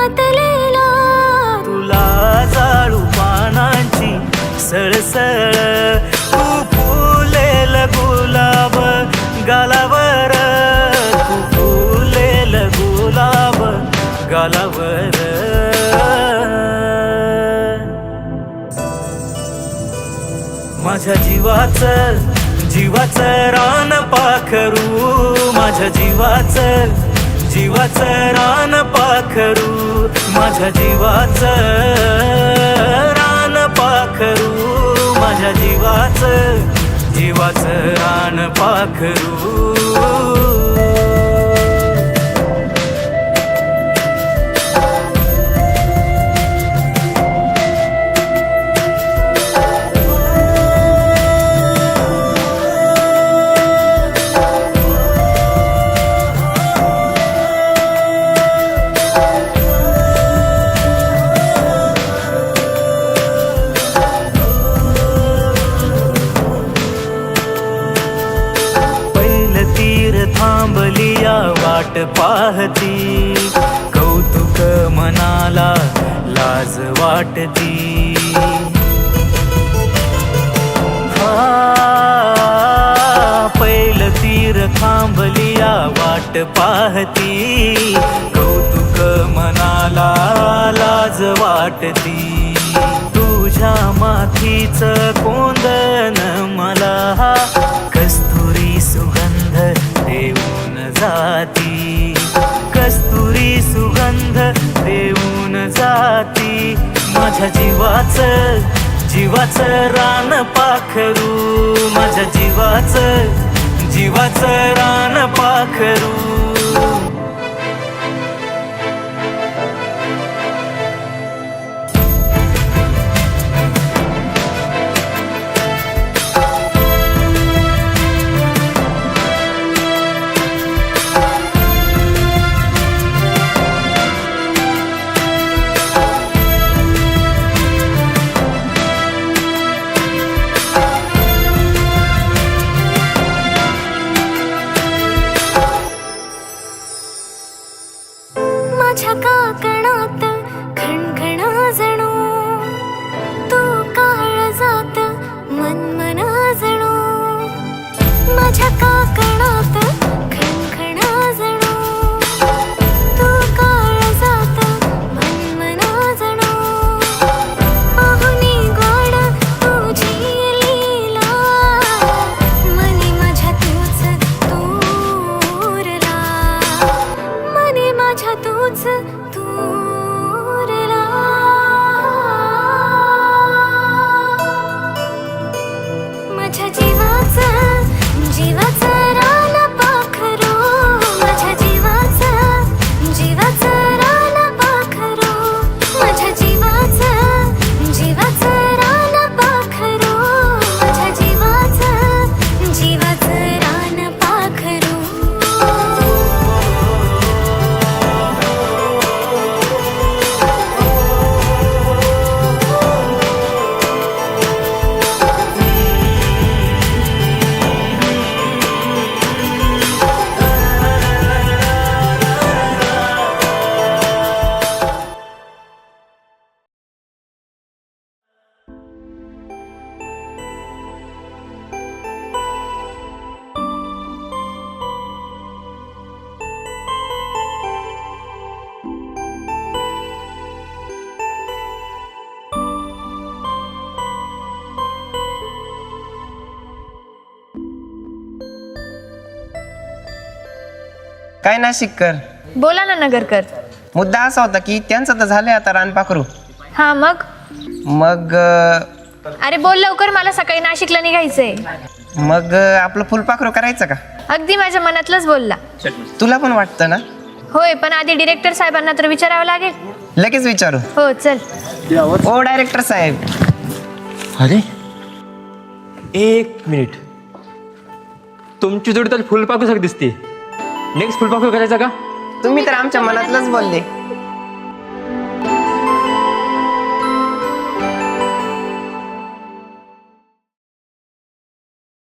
मातलेला, तुला जाळू पानांची सळसळ, तू फुलेल गुलाब गालावर, तू फुलेल गुलाब गालावर. माझ्या जीवाचं रान पाखरू, माझ्या जीवाचं रान पाखरू, माझ्या जीवाचं रान पाखरू, माझ्या जीवाचं रान पाखरू. थांबलिया वाट पाहती, कौतुक मनाला लाज वाटती. पैल तीर थांबलिया वाट पाहती, कौतुक मनाला लाज वाटती. तुझ्या माथीच कोंदण मला कस्तुरी सुगंध देऊन जाती, कस्तुरी सुगंध देऊन जाती. माझ्या जीवाचं रान पाखरू, माझ्या जीवाचं रान पाखरू. माझ्या काकणात खणखणा जणू, तू काळजात मनमन जणू. माझ्या काकणात खणखणा जणू, तू काळजात मनमन जणू. पाहुणी गोड तुझी लीला, मनी माझ्या तूच तूरला, मनी माझ्या तूच तूरला. माझ्या जीवाचं रान पाखरू, माझ्या जीवाचं रान पाखरू, माझ्या जीवाचं रान पाखरू, माझ्या जीवाचं रान पाखरू. काय नाशिककर? बोला ना नगरकर. मुद्दा असा होता की त्यांचं तर झालंय आता रानपाखरू. हा मग अरे बोल लवकर, मला सकाळी नाशिकला निघायचंय. मग आपलं फुलपाखरू करायचं का? अगदी माझ्या मनातलंच बोलला. तुला पण वाटतं ना? होय, पण आधी डिरेक्टर साहेबांना तर विचारावं लागेल. लगेच विचारू. हो चल. ओ डायरेक्टर साहेब. अरे एक मिनिट, तुमची जोडी तर फुलपाखरू सारखी दिसते. नेक्स्ट फुलपाखरू करायचा का? तुम्ही तर आमच्या मनातलंच बोलले.